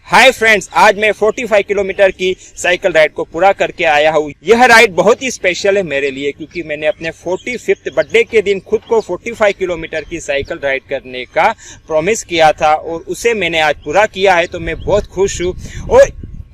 Hi friends, आज मैं 45 kilometre की साइकिल राइड को पूरा करके आया हूँ। यह राइड बहुत ही स्पेशल है मेरे लिए क्योंकि मैंने अपने 45th बर्थडे के दिन खुद को 45 किलोमीटर की साइकिल राइड करने का प्रॉमिस किया था और उसे मैंने आज पूरा किया है। तो मैं बहुत खुश हूँ और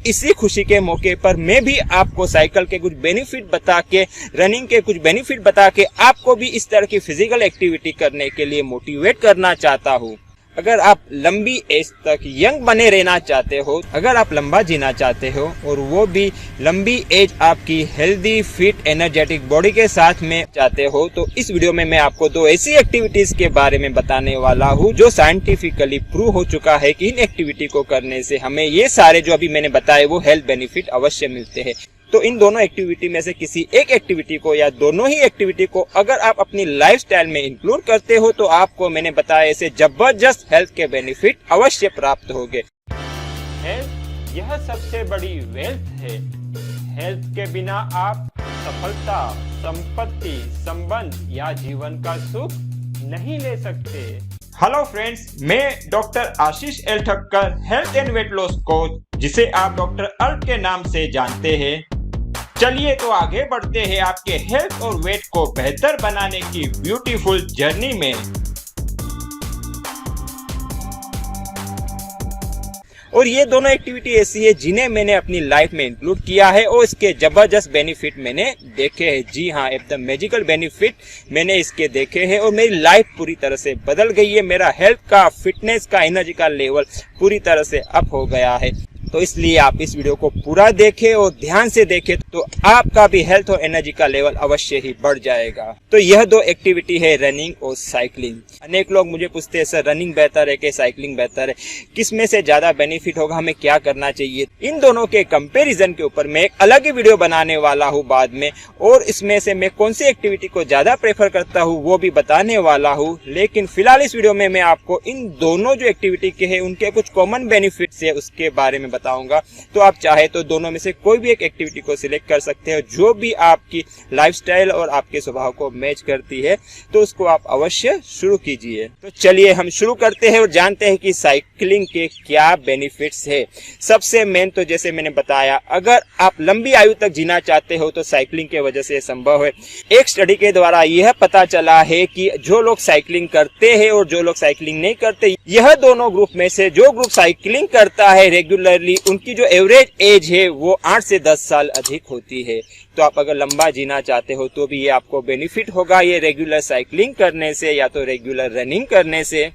इसी खुशी के मौके पर मैं भी आपको साइकिल के कुछ बेनिफिट बता के, रनिंग के कुछ बेनिफिट बता के आपको भी इस तरह की फिजिकल एक्टिविटी करने के लिए मोटिवेट करना चाहता हूँ। अगर आप लंबी एज तक यंग बने रहना चाहते हो, अगर आप लंबा जीना चाहते हो और वो भी लंबी एज आपकी हेल्दी, फिट, एनर्जेटिक बॉडी के साथ में चाहते हो, तो इस वीडियो में मैं आपको दो ऐसी एक्टिविटीज के बारे में बताने वाला हूँ जो साइंटिफिकली प्रूव हो चुका है कि इन एक्टिविटी को करने से हमें ये सारे जो अभी मैंने बताए वो हेल्थ बेनिफिट अवश्य मिलते हैं। तो इन दोनों एक्टिविटी में से किसी एक एक्टिविटी को या दोनों ही एक्टिविटी को अगर आप अपनी लाइफस्टाइल में इंक्लूड करते हो तो आपको मैंने बताया ऐसे जबरदस्त हेल्थ के बेनिफिट अवश्य प्राप्त होंगे। हेल्थ यह सबसे बड़ी वेल्थ है। हेल्थ के बिना आप सफलता, संपत्ति, संबंध या जीवन का सुख नहीं ले सकते। हेलो फ्रेंड्स, मैं doctor Ashish L Thakkar, health and weight loss coach, जिसे आप डॉक्टर अल्ट के नाम से जानते हैं। चलिए तो आगे बढ़ते हैं आपके हेल्थ और वेट को बेहतर बनाने की ब्यूटीफुल जर्नी में। और ये दोनों एक्टिविटी ऐसी है जिन्हें मैंने अपनी लाइफ में इंक्लूड किया है और इसके जबरदस्त बेनिफिट मैंने देखे हैं। जी हाँ, एकदम मैजिकल बेनिफिट मैंने इसके देखे हैं और मेरी लाइफ पूरी तरह से बदल गई है। मेरा हेल्थ का, फिटनेस का, एनर्जी का लेवल पूरी तरह से अप हो गया है। तो इसलिए आप इस वीडियो को पूरा देखें और ध्यान से देखें तो आपका भी हेल्थ और एनर्जी का लेवल अवश्य ही बढ़ जाएगा। तो यह दो एक्टिविटी है रनिंग और साइकिलिंग। अनेक लोग मुझे पूछते हैं सर रनिंग बेहतर है कि साइकिलिंग बेहतर है, किस में से ज्यादा बेनिफिट होगा, हमें क्या करना चाहिए। इन दोनों के कंपैरिजन के ऊपर मैं एक अलग ही वीडियो बनाने वाला हूँ बाद में, और इसमें से मैं कौन सी एक्टिविटी को ज्यादा प्रेफर करता हूँ वो भी बताने वाला हूँ। लेकिन फिलहाल इस वीडियो में मैं आपको इन दोनों जो एक्टिविटी के हैं उनके कुछ कॉमन बेनिफिट्स है उसके बारे में बताऊंगा। तो आप चाहे तो दोनों में से कोई भी एक एक्टिविटी को सिलेक्ट कर सकते हो जो भी आपकी लाइफस्टाइल और आपके स्वभाव को मैच करती है, तो उसको आप अवश्य शुरू कीजिए। तो चलिए हम शुरू करते हैं और जानते हैं कि साइकिलिंग के क्या बेनिफिट्स है। सबसे मेन तो जैसे मैंने बताया, अगर आप लंबी आयु तक जीना चाहते हो तो साइकिलिंग के वजह से संभव है। एक स्टडी के द्वारा यह पता चला है कि जो लोग साइकिलिंग करते हैं और जो लोग साइकिलिंग नहीं करते, यह दोनों ग्रुप में से जो ग्रुप साइकिलिंग करता है रेगुलरली, उनकी जो एवरेज एज है वो 8 से 10 साल अधिक होती है। तो आप अगर लंबा जीना चाहते हो तो भी ये आपको बेनिफिट होगा ये रेगुलर साइकिलिंग करने से या तो रेगुलर रनिंग करने से।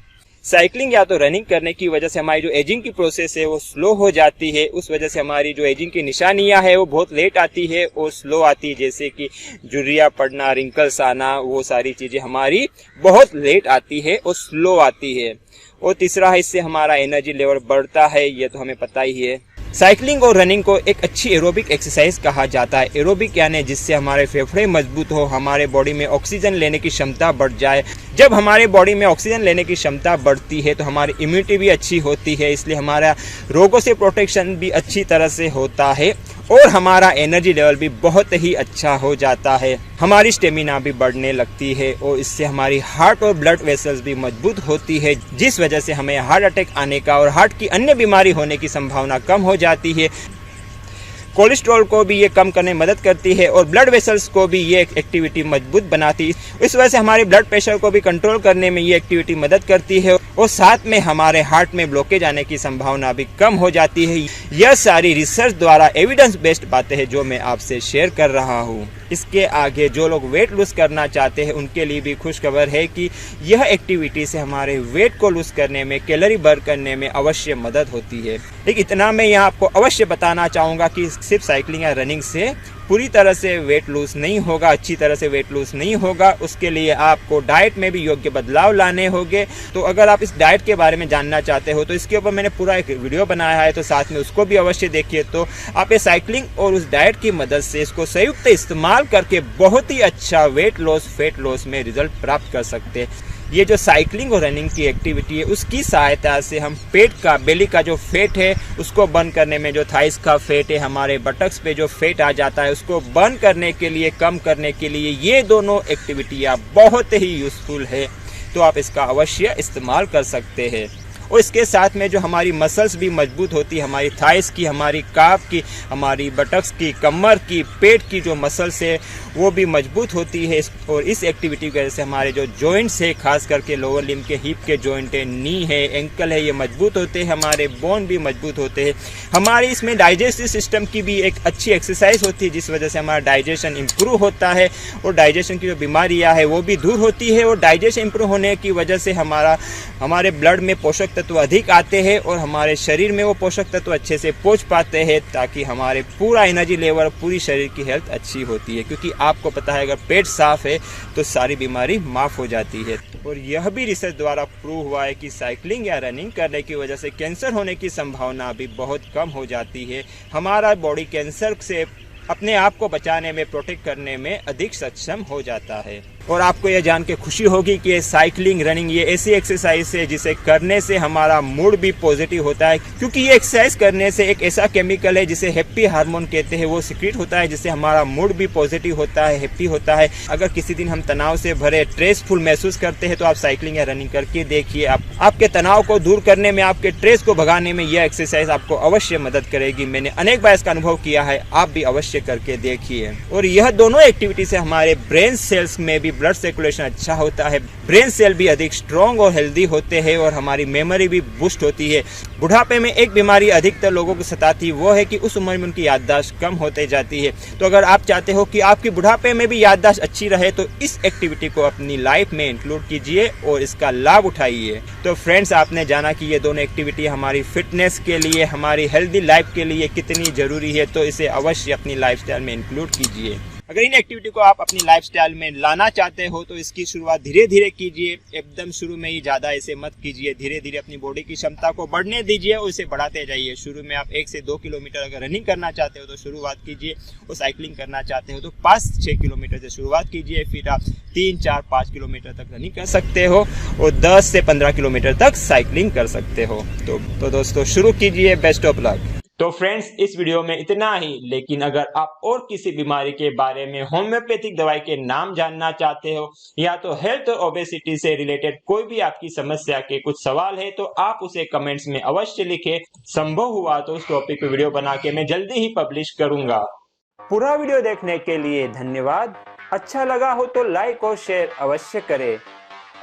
साइकिलिंग या तो रनिंग करने की वजह से हमारी जो एजिंग की प्रोसेस है वो स्लो हो जाती है। उस वजह से हमारी जो एजिंग की निशानियां है वो बहुत लेट आती है और स्लो आती है, जैसे कि झुर्रियां पड़ना, रिंकल्स आना, वो सारी चीजें हमारी बहुत लेट आती है और स्लो आती है। और तीसरा है, इससे हमारा एनर्जी लेवल बढ़ता है, ये तो हमें पता ही है। साइकिलिंग और रनिंग को एक अच्छी एरोबिक एक्सरसाइज कहा जाता है। एरोबिक यानी जिससे हमारे फेफड़े मजबूत हो, हमारे बॉडी में ऑक्सीजन लेने की क्षमता बढ़ जाए। जब हमारे बॉडी में ऑक्सीजन लेने की क्षमता बढ़ती है तो हमारी इम्यूनिटी भी अच्छी होती है, इसलिए हमारा रोगों से प्रोटेक्शन भी अच्छी तरह से होता है और हमारा एनर्जी लेवल भी बहुत ही अच्छा हो जाता है। हमारी स्टेमिना भी बढ़ने लगती है और इससे हमारी हार्ट और ब्लड वेसल्स भी मजबूत होती है, जिस वजह से हमें हार्ट अटैक आने का और हार्ट की अन्य बीमारी होने की संभावना कम हो जाती है। कोलेस्ट्रॉल को भी ये कम करने में मदद करती है और ब्लड वेसल्स को भी ये एक्टिविटी मजबूत बनाती है। इस वजह से हमारे ब्लड प्रेशर को भी कंट्रोल करने में ये एक्टिविटी मदद करती है और साथ में हमारे हार्ट में ब्लॉकेज आने की संभावना भी कम हो जाती है। यह सारी रिसर्च द्वारा एविडेंस बेस्ड बातें हैं जो मैं आपसे शेयर कर रहा हूँ। इसके आगे जो लोग वेट लूज करना चाहते हैं उनके लिए भी खुशखबर है कि यह एक्टिविटी से हमारे वेट को लूज करने में, कैलोरी बर्न करने में अवश्य मदद होती है। लेकिन इतना मैं यहाँ आपको अवश्य बताना चाहूँगा कि सिर्फ साइकिलिंग या रनिंग से पूरी तरह से वेट लूज नहीं होगा, अच्छी तरह से वेट लूज नहीं होगा। उसके लिए आपको डाइट में भी योग्य बदलाव लाने होंगे। तो अगर आप इस डाइट के बारे में जानना चाहते हो तो इसके ऊपर मैंने पूरा एक वीडियो बनाया है, तो साथ में उसको भी अवश्य देखिए। तो आप ये साइकिलिंग और उस डाइट की मदद से इसको संयुक्त इस्तेमाल करके बहुत ही अच्छा वेट लॉस, फैट लॉस में रिजल्ट प्राप्त कर सकते हैं। ये जो साइकिलिंग और रनिंग की एक्टिविटी है उसकी सहायता से हम पेट का, बेली का जो फैट है उसको बर्न करने में, जो थाइस का फैट है, हमारे बटक्स पे जो फैट आ जाता है उसको बर्न करने के लिए, कम करने के लिए ये दोनों एक्टिविटियाँ बहुत ही यूजफुल है। तो आप इसका अवश्य इस्तेमाल कर सकते हैं। और इसके साथ में जो हमारी मसल्स भी मजबूत होती है, हमारी थाइस की, हमारी काफ की, हमारी बटक्स की, कमर की, पेट की जो मसल्स है वो भी मजबूत होती है। और इस एक्टिविटी की वजह से हमारे जो जॉइंट्स है, खास करके लोअर लिम्ब के हिप के जॉइंट है, नी है, एंकल है, ये मजबूत होते हैं, हमारे बोन भी मजबूत होते हैं। हमारे इसमें डाइजेस्टिव सिस्टम की भी एक अच्छी एक्सरसाइज होती है, जिस वजह से हमारा डाइजेशन इंप्रूव होता है और डाइजेशन की जो बीमारियां है वो भी दूर होती है। और डाइजेशन इंप्रूव होने की वजह से हमारे ब्लड में पोषक तत्व अधिक आते हैं और हमारे शरीर में वो पोषक तत्व अच्छे से पहुंच पाते हैं, ताकि हमारे पूरा एनर्जी लेवल, पूरी शरीर की हेल्थ अच्छी होती है। क्योंकि आपको पता है, अगर पेट साफ है तो सारी बीमारी माफ हो जाती है। और यह भी रिसर्च द्वारा प्रूव हुआ है कि साइकिलिंग या रनिंग करने की वजह से कैंसर होने की संभावना भी बहुत कम हो जाती है। हमारा बॉडी कैंसर से अपने आप को बचाने में, प्रोटेक्ट करने में अधिक सक्षम हो जाता है। और आपको यह जान के खुशी होगी कि साइकिलिंग, रनिंग ये ऐसी एक्सरसाइज है जिसे करने से हमारा मूड भी पॉजिटिव होता है। क्योंकि ये एक्सरसाइज करने से एक ऐसा केमिकल है जिसे हैप्पी हार्मोन कहते हैं, वो सीक्रेट होता है, जिससे हमारा मूड भी पॉजिटिव होता है, हैप्पी होता है। अगर किसी दिन हम तनाव से भरे, स्ट्रेसफुल महसूस करते हैं तो आप साइकिलिंग या रनिंग करके देखिए। आपके तनाव को दूर करने में, आपके स्ट्रेस को भगाने में यह एक्सरसाइज आपको अवश्य मदद करेगी। मैंने अनेक बार इसका अनुभव किया है, आप भी अवश्य करके देखिए। और यह दोनों एक्टिविटी से हमारे ब्रेन सेल्स में भी ब्लड सर्कुलेशन अच्छा होता है, ब्रेन सेल भी अधिक स्ट्रॉन्ग और हेल्दी होते हैं और हमारी मेमोरी भी बूस्ट होती है। बुढ़ापे में एक बीमारी अधिकतर लोगों को सताती है, वो है कि उस उम्र में उनकी याददाश्त कम होते जाती है। तो अगर आप चाहते हो कि आपकी बुढ़ापे में भी याददाश्त अच्छी रहे तो इस एक्टिविटी को अपनी लाइफ में इंक्लूड कीजिए और इसका लाभ उठाइए। तो फ्रेंड्स, आपने जाना कि ये दोनों एक्टिविटी हमारी फिटनेस के लिए, हमारी हेल्दी लाइफ के लिए कितनी जरूरी है, तो इसे अवश्य अपनी लाइफस्टाइल में इंक्लूड कीजिए। अगर इन एक्टिविटी को आप अपनी लाइफस्टाइल में लाना चाहते हो तो इसकी शुरुआत धीरे धीरे कीजिए। एकदम शुरू में ही ज़्यादा ऐसे मत कीजिए, धीरे धीरे अपनी बॉडी की क्षमता को बढ़ने दीजिए और इसे बढ़ाते जाइए। शुरू में आप 1 से 2 किलोमीटर अगर रनिंग करना चाहते हो तो शुरुआत कीजिए, और साइकिलिंग करना चाहते हो तो 5-6 किलोमीटर से शुरुआत कीजिए। फिर आप 3-4-5 किलोमीटर तक रनिंग कर सकते हो और 10 से 15 किलोमीटर तक साइकिलिंग कर सकते हो। तो दोस्तों, शुरू कीजिए। Best of luck. तो फ्रेंड्स, इस वीडियो में इतना ही। लेकिन अगर आप और किसी बीमारी के बारे में, होम्योपैथिक दवाई के नाम जानना चाहते हो, या तो हेल्थ और ओबेसिटी से रिलेटेड कोई भी आपकी समस्या के कुछ सवाल है, तो आप उसे कमेंट्स में अवश्य लिखें। संभव हुआ तो उस टॉपिक पे वीडियो बना के मैं जल्दी ही पब्लिश करूंगा। पूरा वीडियो देखने के लिए धन्यवाद। अच्छा लगा हो तो लाइक और शेयर अवश्य करें,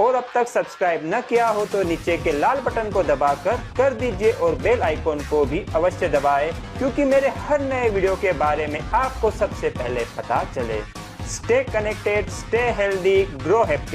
और अब तक सब्सक्राइब न किया हो तो नीचे के लाल बटन को दबाकर कर दीजिए और बेल आइकॉन को भी अवश्य दबाएं, क्योंकि मेरे हर नए वीडियो के बारे में आपको सबसे पहले पता चले। Stay connected, stay healthy, grow happy.